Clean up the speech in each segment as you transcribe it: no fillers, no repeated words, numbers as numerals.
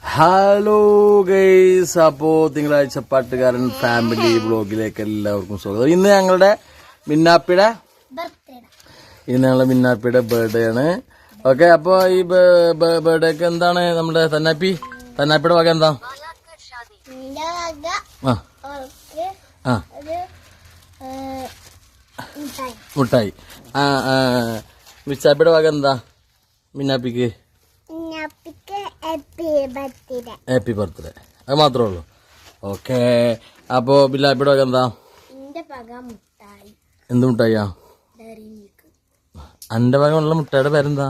Hello guys, അപ്പോ തിങ്കളാഴ്ച പാട്ടുകാരൻ ഫാമിലി വ്ളോഗിലേക്ക് എല്ലാവർക്കും സ്വാഗതം. ഇന്ന് ഞങ്ങളുടെ മിന്നാപ്പിയുടെ ബർത്ത്ഡേ ആണ്. ഓക്കെ, അപ്പൊ ഈ ബർത്ത്ഡേക്ക് എന്താണ് നമ്മുടെ തന്നാപ്പിയുടെ വക എന്താ? മുട്ടായി. മിച്ചാപ്പിയുടെ വക എന്താ മിന്നാപ്പിക്ക്? Happy birthday. അത് മാത്രമേ ഉള്ളൂ. ഓക്കെ, അപ്പോ ബില്ലാപ്പിയുടെ വക എന്താ? എന്ത് മുട്ടായിയാ? അന്റെ വക ഉള്ള മുട്ടായിയുടെ പേരെന്താ?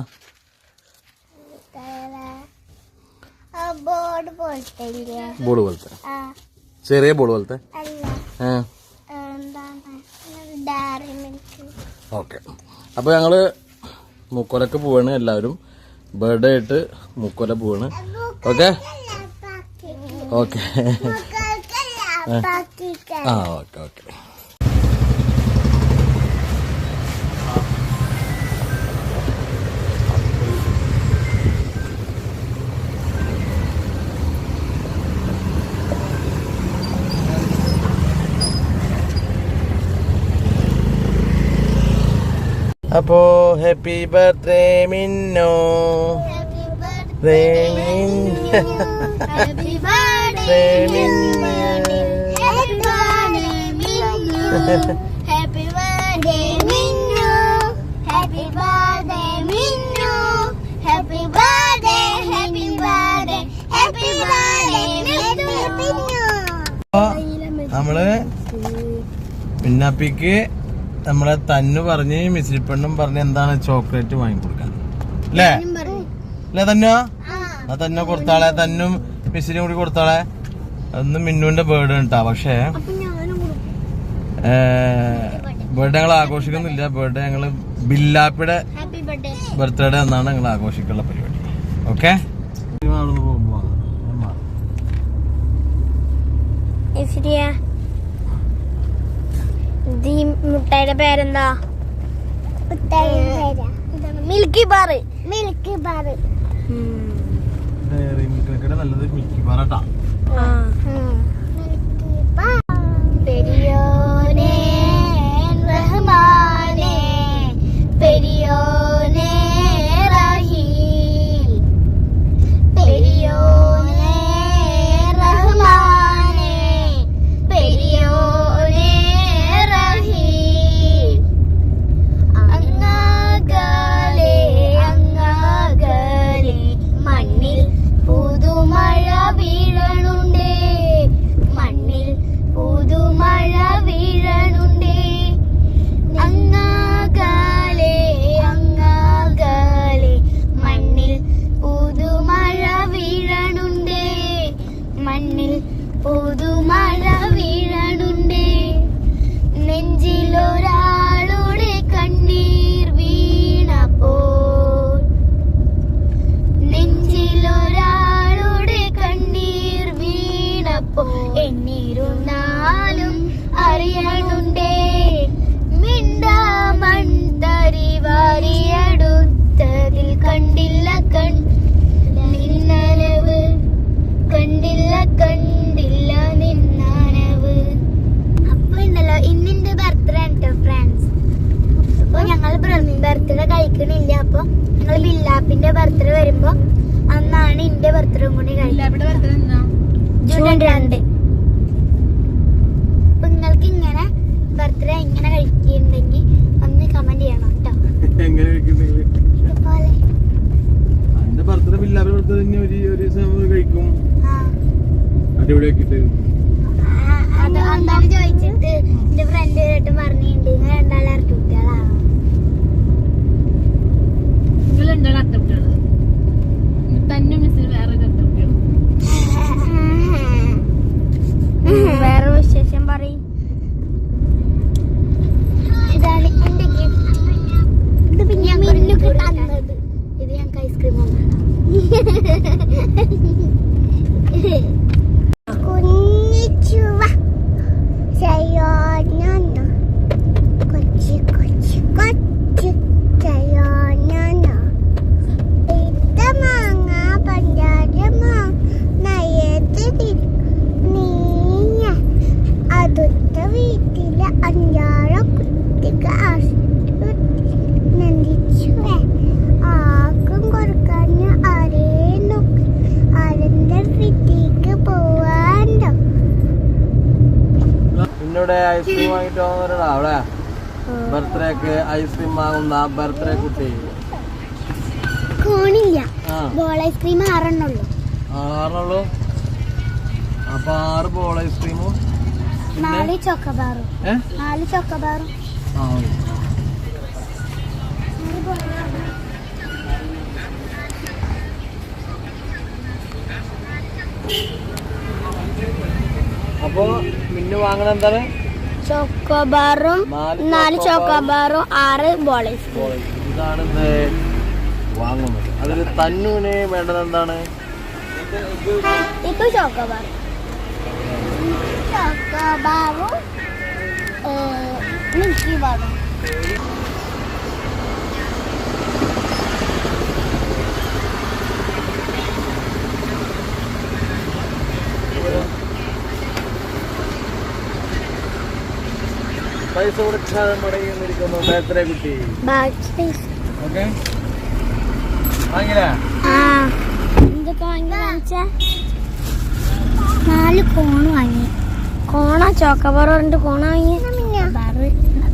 ബോൾ പോലത്തെ, ചെറിയ ബോൾ പോലത്തെ. ഓക്കെ, അപ്പൊ ഞങ്ങള് മുക്കോലക്ക് പോവാണ്. എല്ലാവരും ബർത്ത്ഡേ ആയിട്ട് മുക്കോല പോവാണ്. Okay okay okay okay. അപ്പോ happy birthday Minnu. Happy birthday Minnu. Happy birthday Minnu. Happy birthday Minnu. Happy birthday Minnu. Happy birthday, happy birthday, happy birthday Minnu. നമ്മള് മിന്നാപ്പിക്ക് നമ്മളെ തന്നു പറഞ്ഞ് മിശ്രിപ്പെണ്ണും പറഞ്ഞ് എന്താണ് ചോക്ലേറ്റ് വാങ്ങിക്കൊടുക്കാൻ അല്ലേ? അല്ലേ തന്നോ? ആ തന്നു കൊടുത്താളെ, തന്നും മിശ്രിയും കൂടി കൊടുത്താളെ. അതൊന്നും മിന്നുവിന്റെ ബർത്ത്ഡേ ഉണ്ടാ. പക്ഷേ ബർത്ത്ഡേ ഞങ്ങൾ ആഘോഷിക്കുന്നില്ല. ബർത്ത്ഡേ ഞങ്ങള് ബില്ലാപ്പിയുടെ ബർത്ത്ഡേ എന്നാണ് ഞങ്ങൾ ആഘോഷിക്കാനുള്ള പരിപാടി. ഓക്കെ, മുട്ടായിയുടെ പേരെന്താ? Milky bar. Milky bar. നല്ലത് മിൽക്കി ബാറാട്ടാ. പെരിയോനെ റഹ്മാനെ, പെരിയോനെ റഹീം, പെരിയോനെ റഹ്മാനെ, പെരിയോനെ റഹീം. അങ്ങാകലെ അങ്ങാകലെ മണ്ണിൽ പുതുമഴ വീഴണുണ്ടേ, മണ്ണിൽ പുതുമഴ വീഴണുണ്ടേ. അങ്ങാകലെ അങ്ങാകലെ മണ്ണിൽ പുതുമഴ വീഴണുണ്ടേ, മണ്ണിൽ പുതുമഴ വീഴണുണ്ടേ. നെഞ്ചിലൊരാളുടെ കണ്ണീർ വീണപ്പോൾ, നെഞ്ചിലൊരാളുടെ കണ്ണീർ വീണപ്പോൾ എന്നിരുന്നാലും അറിയണുണ്ടേ. മിണ്ടാമൺതരി വാരിയെടുത്തതിൽ കണ്ടില്ല നിന്നനവ്, കണ്ടില്ല കണ്ടില്ല നിന്നനവ്. അപ്പൊ ഉണ്ടല്ലോ, ഇന്നിന്റെ ബർത്ത്ഡേ ഉണ്ട് ഫ്രണ്ട്സ്. അപ്പൊ ഞങ്ങൾ ബർത്ത്ഡേ കഴിക്കണില്ല. അപ്പൊ ഞങ്ങൾ ബില്ലാപ്പിന്റെ ബർത്ത്ഡേ വരുമ്പോ അന്നാണ് എന്റെ ബർത്ത്ഡേ കൂടി കഴിക്കുന്നത്. ജൂൺ 2. അപ്പൊ നിങ്ങൾക്ക് ഇങ്ങനെ ബർത്ത്ഡേ എങ്ങനെ കഴിക്കുന്നുണ്ടെങ്കിൽ ഒന്ന് കമന്റ് ചെയ്യണം കേട്ടോ. അതാണ് ചോദിച്ചിട്ട് എന്റെ ഫ്രണ്ട് കേട്ട് പറഞ്ഞിട്ടുണ്ട് നിങ്ങൾ രണ്ടാളെ ഇറക്കി കുട്ടികളാണ്. വേറെ വിശേഷം പറയും. ഇതാണ് എന്റെ ഗിഫ്റ്റ്. ഇത് പിന്നെ തന്നത്. ഇത് ഞങ്ങൾക്ക് ഐസ്ക്രീം കുഞ്ഞ് ഇവിടെ ഐസ്ക്രീം വാങ്ങിട്ട് വന്നവരാ അവിടെ ബർത്ത്ഡേക്ക് ഐസ്ക്രീം വാങ്ങുന്ന ബർത്ത്ഡേ കുട്ടി. കോണില്ല, ബോൾ ഐസ്ക്രീം 6 ആറുള്ളൂ. അപ്പൊ 6 ബോൾ ഐസ്ക്രീമും 4 ചോക്കോബാറും. 4 ചോക്കോബാറും. അപ്പൊ മിന്നു വാങ്ങണ എന്താണ്? ചോക്കോബാറും 4 ചോക്കോബാറും 6 ബോൾ ഐസ്ക്രീം. ഇതാണ് വാങ്ങുന്നത്. അതിൽ തന്നൂന് വേണ്ടത് എന്താണ്? ഇത് ചോക്കോബാർ. ചോക്കോബാറും മിൽക്കി ബാറും. പൈസ കൊടുക്കാതെ മടങ്ങിയിരിക്കുന്നു ബർത്ത്ഡേ കുട്ടി. ഓക്കെ വാങ്ങില്ല. എന്തൊക്കെ വാങ്ങിച്ച 4 കോണ് വാങ്ങി. കോണ ചോക്കോബാർ പറഞ്ഞിട്ട് കോണ വാങ്ങി.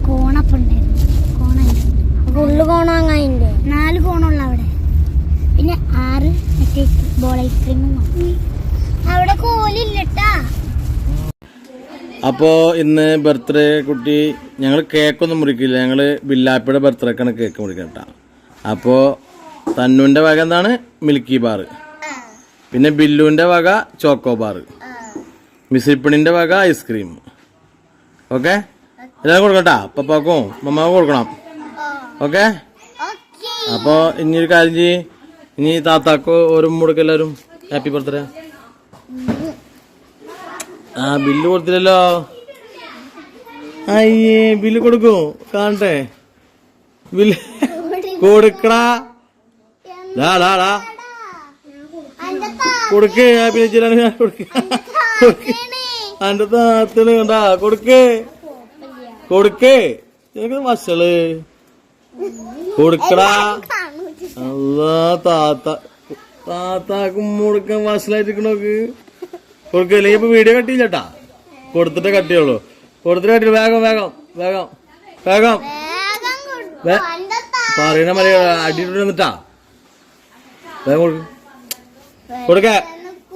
കോണപ്പുണ്ടായിരുന്നു. കോണ ഫുള്ള് കോണ വാങ്ങാനില്ലേ? 4 കോണുള്ള അവിടെ. പിന്നെ 6 മറ്റേ ബോൾ ഐസ്ക്രീമും വാങ്ങി. അവിടെ കോലില്ലട്ടാ. അപ്പോൾ ഇന്ന് ബർത്ത്ഡേ കുട്ടി ഞങ്ങൾ കേക്കൊന്നും മുറിക്കില്ല. ഞങ്ങൾ ബില്ലാപ്പിയുടെ ബർത്ത്ഡേക്കാണ് കേക്ക് മുറിക്കുക കേട്ടോ. അപ്പോൾ തന്നുവിൻ്റെ വക എന്താണ്? Milky bar. പിന്നെ ബില്ലുവിൻ്റെ വക ചോക്കോബാർ. മിസിപ്പിണിൻ്റെ വക ഐസ്ക്രീം. ഓക്കെ എല്ലാവരും കൊടുക്കട്ടാ. പപ്പാക്കും മമ്മാക്കും കൊടുക്കണം. ഓക്കെ അപ്പോൾ ഇനി ഒരു കാര്യം ചെയ്യ്. ഇനി താത്താക്കോ ഓരോ മുടക്കം എല്ലാവരും ഹാപ്പി ബർത്ത്ഡേ. ബില്ല് കൊടുത്തില്ലല്ലോ. അയ്യേ ബില്ല് കൊടുക്കും കാണട്ടെ. ബില്ല് കൊടുക്കടാ. കൊടുക്ക്. അന്റെ താത്തന് കണ്ടാ കൊടുക്ക്. കൊടുക്ക് എനിക്ക് മസള് കൊടുക്കടാ. അല്ലാ താത്താക്കും മുടുക്കാൻ മസലായിട്ടിരിക്കണോക്ക് കൊടുക്കല്ലേ. ഇപ്പൊ വീഡിയോ കട്ടിയില്ലട്ടാ. കൊടുത്തിട്ടേ കട്ടിയുള്ളൂ. കൊടുത്തിട്ട് കട്ടില്ല. വേഗം വേഗം വേഗം വേഗം പറയുന്ന മതി. അടിയിട്ട് നിന്നിട്ടാ വേഗം കൊടുക്ക്. കൊടുക്ക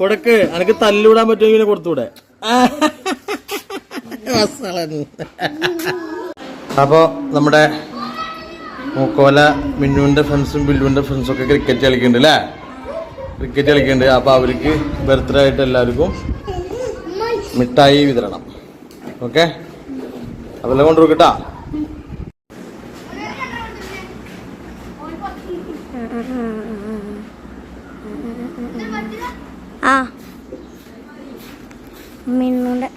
കൊടുക്ക്. അനക്ക് തല്ലിവിടാൻ പറ്റുമെങ്കിൽ കൊടുത്തൂടെ. അപ്പൊ നമ്മുടെ മൂക്കോല മിന്നുവിന്റെ ഫ്രണ്ട്സും ബില്ലുവിന്റെ ഫ്രണ്ട്സും ഒക്കെ ക്രിക്കറ്റ് കളിക്കുന്നുണ്ട് അല്ലേ? ക്രിക്കറ്റ് കളിക്കുന്നുണ്ട്. അപ്പൊ അവർക്ക് ബർത്ത്ഡേ ആയിട്ട് എല്ലാവർക്കും മിഠായി വിതരണം. ഓക്കെ അതെല്ലാം കൊണ്ടുപോയിട്ടാ. മിന്നുണ്ട്.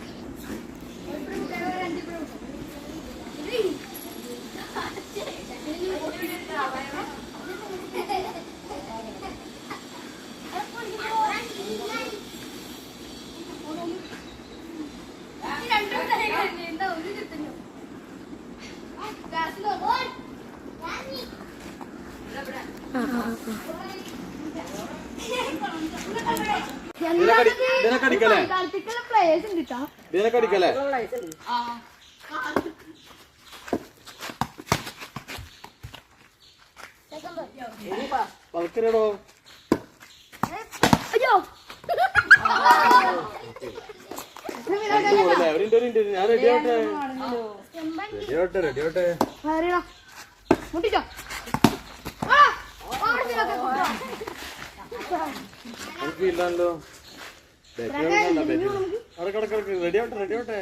വളക്കരടോ. ഞാൻ റെഡിയാവട്ടെ. റെഡിയാവട്ടെ. എനിക്ക് ഇല്ലാണ്ടോ. റെഡിയാവട്ടെ. റെഡിയാവട്ടെ.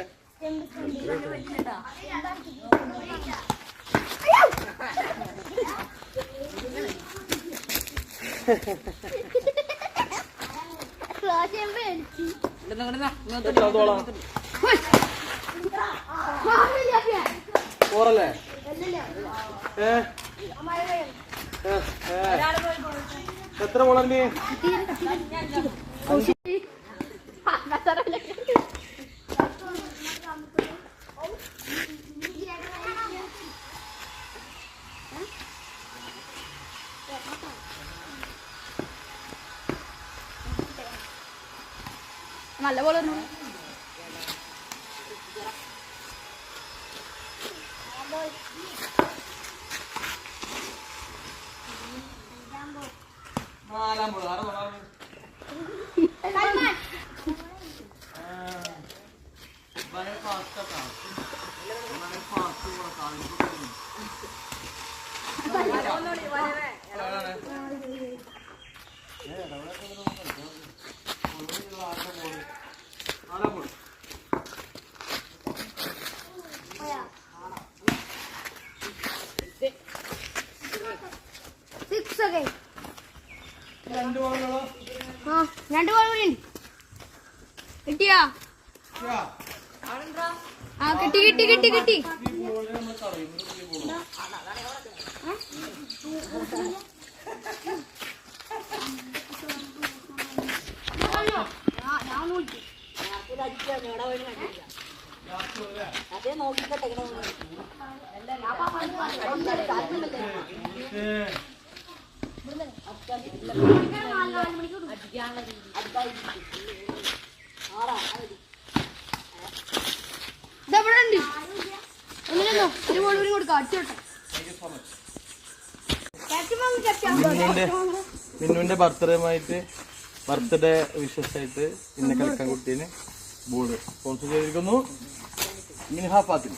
ഓറല്ലേ? എത്ര മോളല്ലേ? നല്ല പോലെ രണ്ട് ബോൾ കൂടി ഉണ്ട്. കിട്ടിയാ? ആ കിട്ടി കിട്ടി കിട്ടി കിട്ടി. അതേ നോക്കിക്കട്ടെ മിന്നുവിന്റെ ബർത്ത്ഡേമായിട്ട് ബർത്ത്ഡേ വിഷസായിട്ട് പിന്നെ കളിക്കാൻ കുട്ടീന് ബോർഡ് സ്പോൺസർ ചെയ്തിരിക്കുന്നു മിൻഹ ഫാത്തിമ.